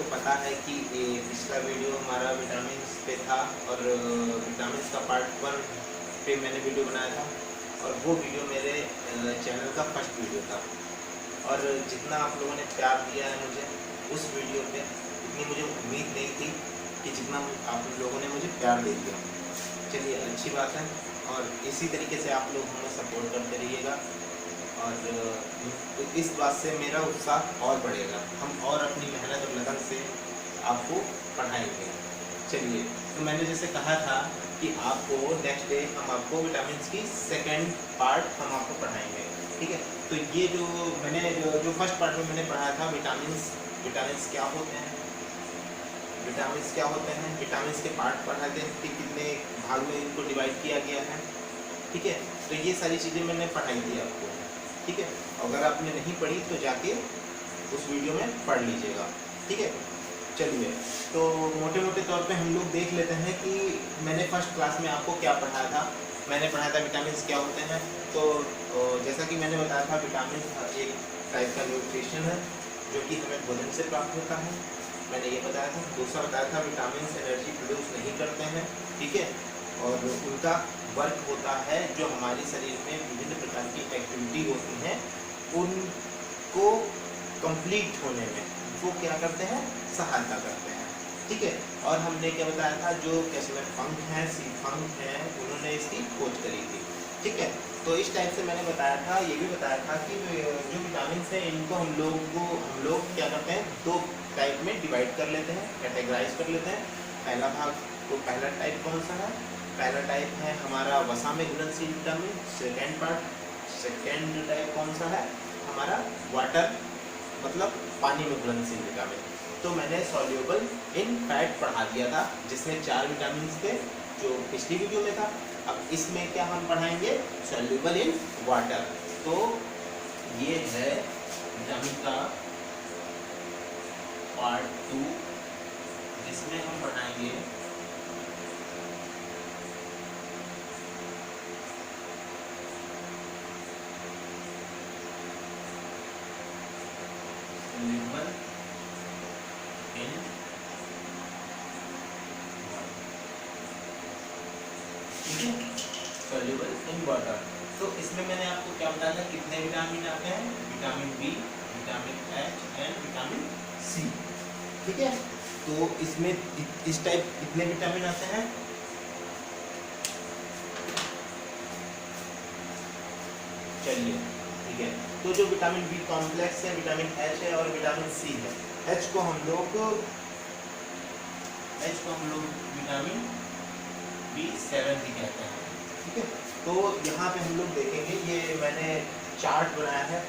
को पता है कि ये पिछला वीडियो हमारा विटामिन पे था और विटामिन का पार्ट 1 पे मैंने वीडियो बनाया था और वो वीडियो मेरे चैनल का फर्स्ट वीडियो था। और जितना आप लोगों ने प्यार दिया है मुझे उस वीडियो पे, इतनी मुझे उम्मीद नहीं थी कि जितना आप लोगों ने मुझे प्यार दे दिया। चलिए, अच्छी बात है और इसी तरीके से आप लोग हमें सपोर्ट करते रहिएगा और इस बात से मेरा उत्साह और बढ़ेगा। हम और अपनी मेहनत और लगन से आपको पढ़ाएंगे। चलिए, तो मैंने जैसे कहा था कि आपको नेक्स्ट डे हम आपको विटामिन की सेकेंड पार्ट हम आपको पढ़ाएंगे, ठीक है। तो ये जो मैंने जो फर्स्ट पार्ट में मैंने पढ़ाया था विटामिन क्या होते हैं, विटामिन के पार्ट पढ़ाते हैं कि कितने भाग में इनको डिवाइड किया गया है, ठीक है। तो ये सारी चीज़ें मैंने पढ़ाई थी आपको, ठीक है। अगर आपने नहीं पढ़ी तो जाके उस वीडियो में पढ़ लीजिएगा, ठीक है। चलिए, तो मोटे मोटे तौर पे हम लोग देख लेते हैं कि मैंने फर्स्ट क्लास में आपको क्या पढ़ाया था। मैंने पढ़ाया था विटामिन क्या होते हैं। तो जैसा कि मैंने बताया था, विटामिन एक टाइप का न्यूट्रिशन है जो कि हमें भोजन से प्राप्त होता है, मैंने ये बताया था। दूसरा बताया था विटामिन एनर्जी प्रोड्यूस नहीं करते हैं, ठीक है, और उनका वर्क होता है जो हमारे शरीर में विभिन्न प्रकार की एक्टिविटी होती हैं उनको कंप्लीट होने में वो क्या करते हैं, सहायता करते हैं, ठीक है। और हमने क्या बताया था, जो कैल्शियम फंक हैं, सी फंक हैं, उन्होंने इसकी खोज करी थी, ठीक है। तो इस टाइप से मैंने बताया था, ये भी बताया था कि जो विटामिन है इनको हम लोग क्या करते हैं, दो टाइप में डिवाइड कर लेते हैं, कैटेगराइज कर लेते हैं। पहला भाग, तो पहला टाइप कौन सा है, पहला टाइप है हमारा वसा में घुलनशील विटामिन। सेकेंड टाइप कौन सा है, हमारा वाटर मतलब पानी में घुलनशील विटामिन। तो मैंने सॉल्युबल इन फैट पढ़ा दिया था जिसमें 4 विटामिन थे जो पिछली वीडियो में था। अब इसमें क्या हम पढ़ाएंगे, सॉल्युबल इन वाटर। तो ये है विटामिन का पार्ट 2 जिसमें हम पढ़ाएंगे soluble in soluble in water. तो इसमें मैंने आपको क्या बताया था, कितने विटामिन आते हैं, vitamin B, vitamin H and vitamin C, ठीक है। तो इसमें इस टाइप कितने विटामिन आते हैं, चलिए ठीक है। तो जो विटामिन बी कॉम्प्लेक्स है, विटामिन एच है और विटामिन सी है। एच को हम लोग विटामिन B7 भी कहते हैं, ठीक है। तो यहाँ पे हम लोग देखेंगे, ये मैंने चार्ट बनाया है,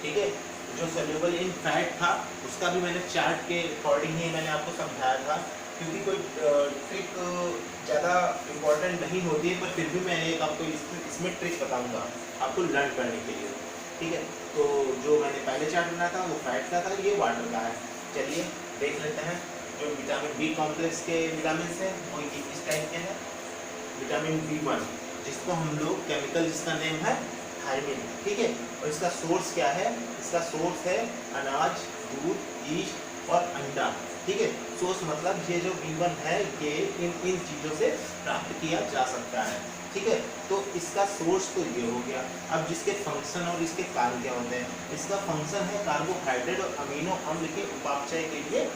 ठीक है। जो सॉल्युबल इन फैट था उसका भी मैंने चार्ट के अकॉर्डिंग ही मैंने आपको समझाया था, क्योंकि कोई ट्रिक ज़्यादा इम्पोर्टेंट नहीं होती है, पर फिर भी मैं एक आपको इसमें ट्रिक बताऊंगा आपको लर्न करने के लिए, ठीक है। तो जो मैंने पहले चार्ट बनाया था वो फैट का था, ये वाटर का है। चलिए देख लेते हैं। जो विटामिन बी कॉम्प्लेक्स के विटामिन है वो इस टाइप के हैं। विटामिन B1 जिसको हम लोग केमिकल जिसका नेम है थायमिन, ठीक है। और इसका सोर्स क्या है, इसका सोर्स है अनाज, दूध, यीस्ट और अंडा, ठीक है। सोर्स मतलब ये जो B1 है ये इन चीज़ों से प्राप्त किया जा सकता है, ठीक है। तो इसका सोर्स तो ये हो गया। अब जिसके फंक्शन और इसके कार्य क्या होते हैं, इसका फंक्शन है कार्बोहाइड्रेट और अमीनो अम्ल के उपापचय के लिए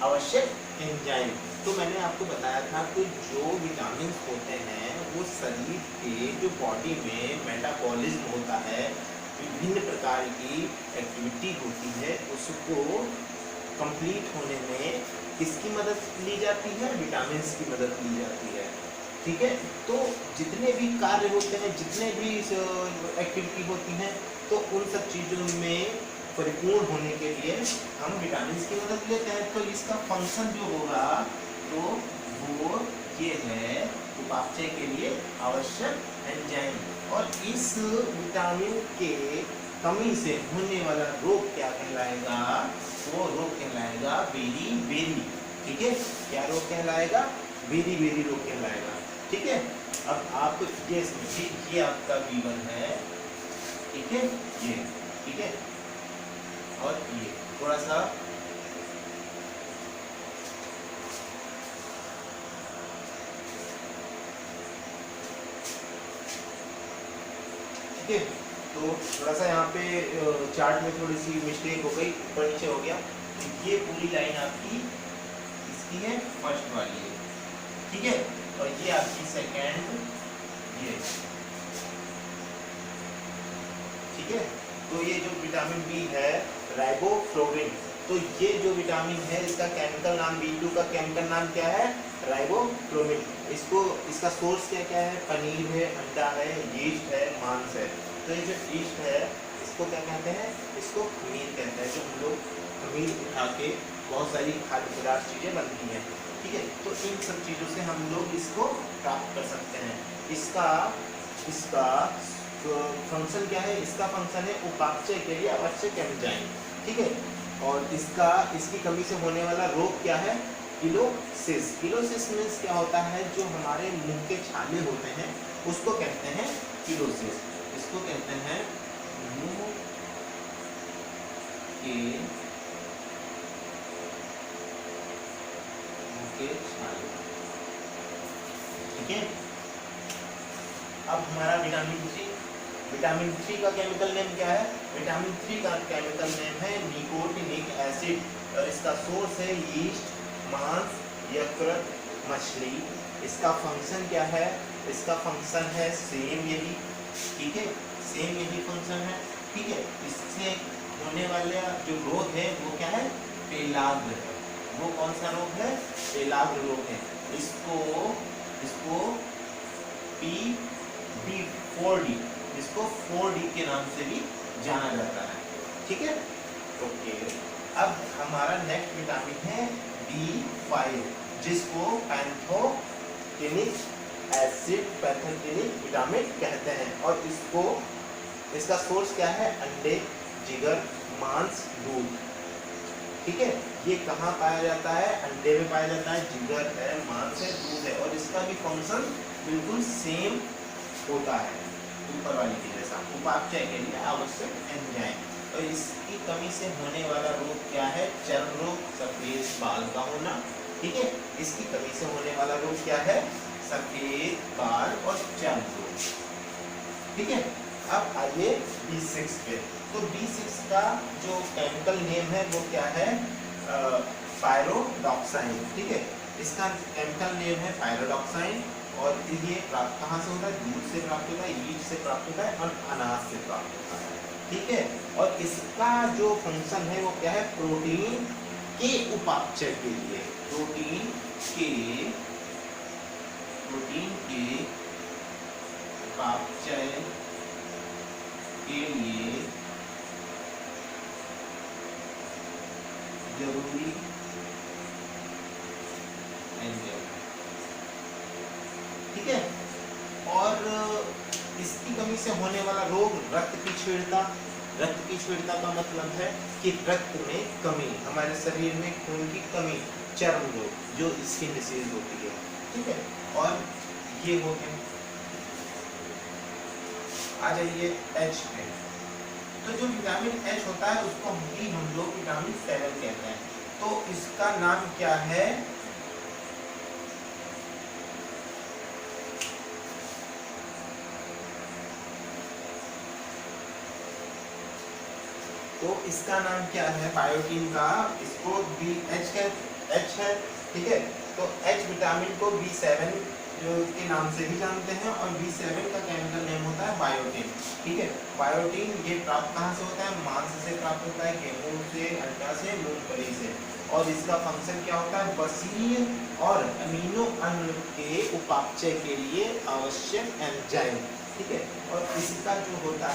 आवश्यक एंजाइम। तो मैंने आपको बताया था कि जो विटामिन होते हैं वो शरीर के जो बॉडी में मेटाबॉलिज्म होता है, विभिन्न प्रकार की एक्टिविटी होती है, उसको कंप्लीट होने में किसकी मदद ली जाती है, विटामिन की मदद ली जाती है, ठीक है। तो जितने भी कार्य होते हैं, जितने भी एक्टिविटी होती हैं, तो उन सब चीज़ों में परिपूर्ण होने के लिए हम विटामिन की मदद लेते हैं। तो इसका फंक्शन जो होगा तो वो ये है उपापचय के लिए आवश्यक एंजाइम। और इस विटामिन के कमी से होने वाला रोग क्या कहलाएगा, वो रोग कहलाएगा बेरी, ठीक है। क्या रोग कहलाएगा, बेरी रोग कहलाएगा, ठीक है। अब आप ये समझिए, ये आपका B1 है, ठीक है, ये, ठीक है। और ये थोड़ा सा ठीक है। तो थोड़ा सा यहाँ पे चार्ट में थोड़ी सी मिस्टेक हो गई, ऊपर नीचे हो गया। तो ये पूरी लाइन आपकी इसकी है, फर्स्ट वाली है, ठीक है। और ये आपकी सेकेंड, ये ठीक है। तो ये जो विटामिन बी है राइबोफ्लोविन, तो ये जो विटामिन है इसका केमिकल नाम B2 का केमिकल नाम क्या है, राइबोफ्लोविन। इसको इसका सोर्स क्या क्या है, पनीर है, अंडा है, यीस्ट है, मांस है। तो ये जो यीस्ट है इसको क्या कहते हैं, इसको खमीर कहते हैं। जो हम लोग खमीर उठा के बहुत सारी खाद्य पदार्थ चीज़ें बनती हैं, ठीक है। तो इन सब चीज़ों से हम लोग इसको प्राप्त कर सकते हैं। इसका इसका फंक्शन क्या है, इसका फंक्शन है उपापचय के लिए आवश्यक एंजाइम, ठीक है। और इसकी कमी से होने वाला रोग क्या है, किलोसिस। किलोसिस मीन्स क्या होता है, जो हमारे मुंह के छाले होते हैं उसको कहते हैं किलोसिस। इसको कहते हैं मुंह के छाले, ठीक है। अब हमारा विटामिन थ्री का केमिकल नेम क्या है, विटामिन 3 का केमिकल नेम है निकोटिनिक एसिड। और इसका सोर्स है यीस्ट, मांस, यकृत, मछली। इसका फंक्शन क्या है, इसका फंक्शन है सेम यही, ठीक है, सेम यही फंक्शन है, ठीक है। इससे होने वाला जो रोग है वो क्या है, पेलाग्र है। वो कौन सा रोग है, पेलाग्र रोग है। इसको PB4D, इसको 4D के नाम से भी जाना जाता है, ठीक है, ओके। अब हमारा नेक्स्ट विटामिन है B5, जिसको पैंथोकेनिक एसिड, पैंथोकेनिक विटामिन कहते हैं। और इसका सोर्स क्या है, अंडे, जिगर, मांस, दूध, ठीक है। ये कहाँ पाया जाता है, अंडे में पाया जाता है, जिगर है, मांस है, दूध है। और इसका भी फंक्शन बिल्कुल सेम होता है ऊपर वाली के जैसा, उपापचय के लिए आवश्यक एंजाइम। और इसकी कमी से होने वाला रोग क्या है, चर्म रोग, सफेद बाल का होना, ठीक है। इसकी कमी से होने वाला रोग क्या है, सफेद बाल और चर्म रोग, ठीक है। अब आइए B6 पे। तो B6 का जो केमिकल नेम है वो क्या है, पायरोडॉक्साइन, ठीक है। इसका केमिकल नेम है पायरोडॉक्साइन। और ये प्राप्त कहाँ से होता है, दूध से प्राप्त होता है, यीस्ट से प्राप्त होता है और अनाज से प्राप्त होता है, ठीक है। और इसका जो फंक्शन है वो क्या है, प्रोटीन के उपापचय के लिए, प्रोटीन के उपापचय के लिए जरूरी एंजाइम, ठीक है। और इसकी कमी से होने वाला रोग रक्त की क्षीणता। रक्त की क्षीणता का मतलब है कि रक्त में कमी, हमारे शरीर में खून की कमी, चर्म रोग, जो स्किन डिसीज होती है, ठीक है। और ये हो गया। आ जाइए H पे। तो जो विटामिन H होता है उसको हम लोग विटामिन 7 कहते हैं। तो इसका नाम क्या है, तो इसका नाम क्या है बायोटीन का, इसको H है, ठीक है। तो H विटामिन को B7 जो के नाम से भी जानते हैं। और B7 का केमिकल नेम होता है बायोटीन, ठीक है। बायोटीन ये प्राप्त कहाँ से होता है, मांस से प्राप्त होता है, गेहूं से, अंडा से, मूंगफली से। और इसका फंक्शन क्या होता है, बसीर और अमीनो अम्ल के उपापचय के लिए आवश्यक एंजाइम, ठीक है। और इसका जो होता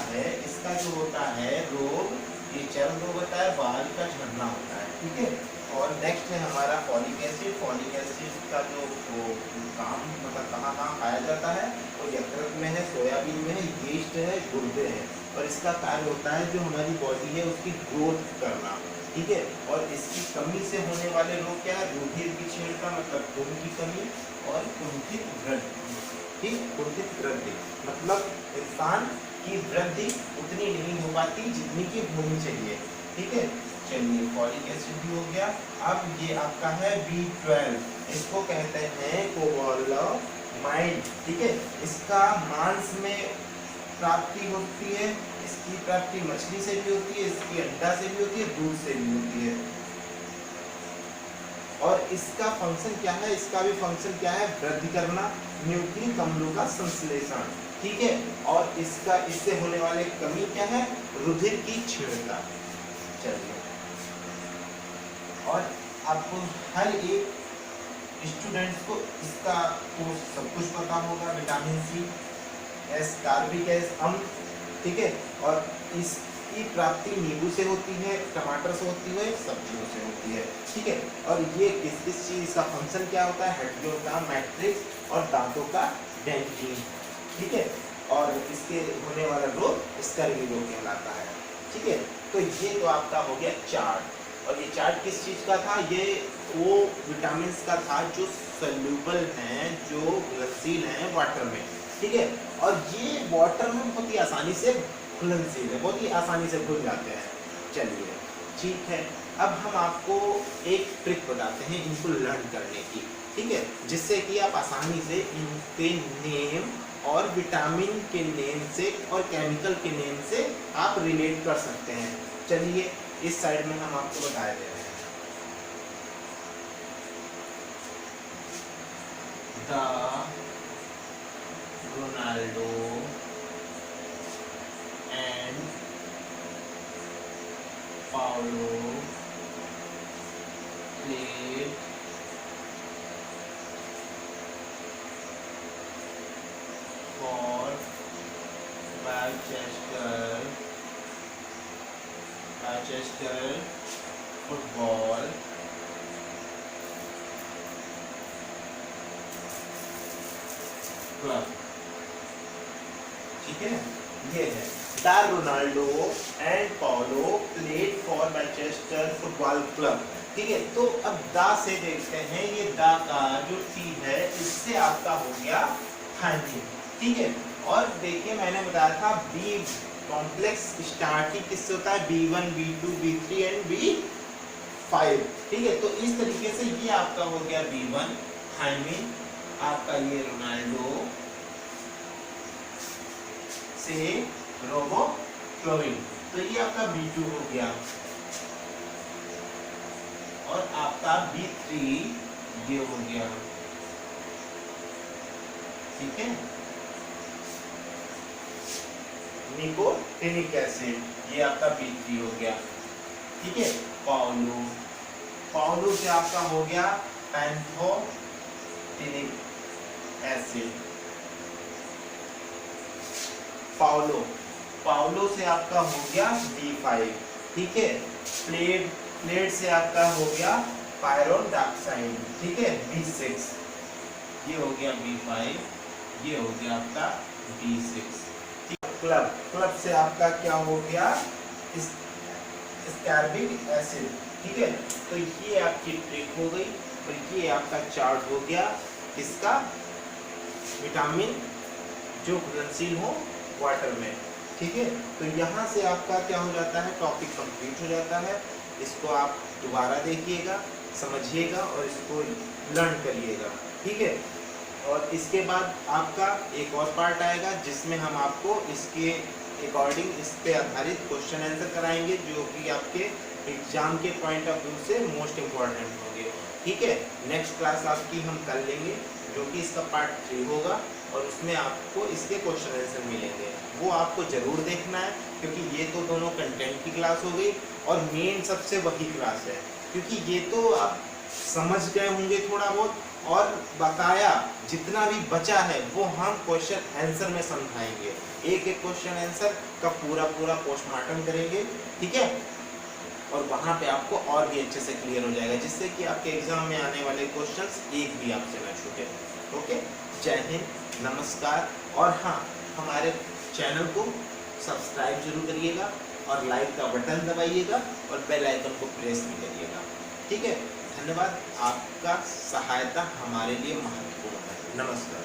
है रोग, ये चर्म रोग होता है, बाल का झड़ना होता है, ठीक है। और नेक्स्ट है हमारा फॉलिक एसिड। फॉलिक एसिड का जो काम मतलब कहाँ पाया जाता है, वो यकृत में है, सोयाबीन में है, यीस्ट है, गुर्दे हैं। और इसका कार्य होता है जो हमारी बॉडी है उसकी ग्रोथ करना, ठीक है। और इसकी कमी से होने वाले रोग क्या है, रुधिर की क्षीणता मतलब खून की कमी, और कुंठित वृद्धि, ठीक, कुंठित वृद्धि मतलब इंसान की वृद्धि उतनी नहीं हो पाती जितनी की होनी चाहिए, ठीक है। चलिए फॉलिक एसिड भी हो गया। अब ये आपका है B12, इसको कहते हैं कोबालामाइन, ठीक है। इसका मांस में प्राप्ति होती है, इसकी प्राप्ति मछली से भी होती है, इसकी अंडा से भी होती है, दूध से भी होती है। और इसका फंक्शन क्या है, इसका भी फंक्शन क्या है, वृद्धि करना, न्यूक्लिक अम्लों का संश्लेषण, ठीक है। और इसका इससे होने वाले कमी क्या है, रुधिर की क्षीणता। चलिए, और आपको हर एक स्टूडेंट्स को इसका तो सब कुछ पता होगा, विटामिन सी, एस्कॉर्बिक अम्ल, ठीक है। और इसकी प्राप्ति नींबू से होती है, टमाटर से होती है, सब्जियों से होती है, ठीक है। और ये किस किस चीज का फंक्शन क्या होता है, हड्डियों का मैट्रिक्स और दांतों का डेंटिन, ठीक है। और इसके होने वाला रोग स्कर्वी रोग कहलाता है, ठीक है। तो ये तो आपका हो गया चार्ट। और ये चार्ट किस चीज का था, ये वो विटामिन का था जो सोल्यूबल हैं, जो घुलनशील हैं वाटर में, ठीक है। और ये वाटर में बहुत ही आसानी से घुलनशील है, बहुत ही आसानी से घुल जाते हैं। चलिए, ठीक है। अब हम आपको एक ट्रिक बताते हैं इनको लर्न करने की, ठीक है, जिससे कि आप आसानी से इनके नेम और विटामिन के नेम से और केमिकल के नेम से आप रिलेट कर सकते हैं। चलिए, इस साइड में हम आपको बता दे रहे हैं। Ronaldo and Paulo played for Manchester football club, ठीक है। ये है the Ronaldo and Paulo played for Manchester football club, ठीक है। तो अब द से देखते हैं, ये द का जो टी है इससे आपका हो गया हाइजीन, ठीक है। और देखिए मैंने बताया था बी कॉम्प्लेक्स स्टार्टिंग किससे होता है, B1, B2, B3 and B5, ठीक है। तो इस तरीके से ये आपका हो गया B1 हाइमीन, आपका ये रोनाल्डो से रोबोफ्लोविन, तो ये आपका B2 हो गया। और आपका B3 ये हो गया, ठीक है, निकोटिनिक एसिड, ये आपका B3 हो गया, ठीक है। पाउलो से आपका हो गया पैंथोटिनिक एसिड, पाउलो से आपका हो गया B5, ठीक है। प्लेट से आपका हो गया पायरोडाक्साइड, ठीक है, B6, ये हो गया B5, ये हो गया आपका B6। क्लब से आपका क्या हो गया, एस्कॉर्बिक एसिड, ठीक है। तो ये आपकी ट्रिक हो गई और ये आपका चार्ट हो गया इसका विटामिन जो घुलनशील हो वाटर में, ठीक है। तो यहाँ से आपका क्या हो जाता है, टॉपिक कंप्लीट हो जाता है। इसको आप दोबारा देखिएगा, समझिएगा और इसको लर्न करिएगा, ठीक है। और इसके बाद आपका एक और पार्ट आएगा जिसमें हम आपको इसके अकॉर्डिंग इस पे आधारित क्वेश्चन आंसर कराएंगे जो कि आपके एग्जाम के पॉइंट ऑफ व्यू से मोस्ट इम्पॉर्टेंट होंगे, ठीक है। नेक्स्ट क्लास आपकी हम कर लेंगे जो कि इसका पार्ट 3 होगा और उसमें आपको इसके क्वेश्चन आंसर मिलेंगे, वो आपको ज़रूर देखना है क्योंकि ये तो दोनों कंटेंट की क्लास हो गई और मेन सबसे वही क्लास है क्योंकि ये तो आप समझ गए होंगे थोड़ा बहुत और बकाया जितना भी बचा है वो हम क्वेश्चन आंसर में समझाएंगे, एक एक क्वेश्चन आंसर का पूरा पोस्टमार्टम करेंगे, ठीक है। और वहाँ पे आपको और भी अच्छे से क्लियर हो जाएगा जिससे कि आपके एग्जाम में आने वाले क्वेश्चंस एक भी आपसे न छूटे। ओके, जय हिंद, नमस्कार। और हाँ, हमारे चैनल को सब्सक्राइब जरूर करिएगा और लाइक का बटन दबाइएगा और बेल आइकन को प्रेस भी करिएगा, ठीक है। धन्यवाद, आपका सहायता हमारे लिए महत्वपूर्ण है। नमस्कार।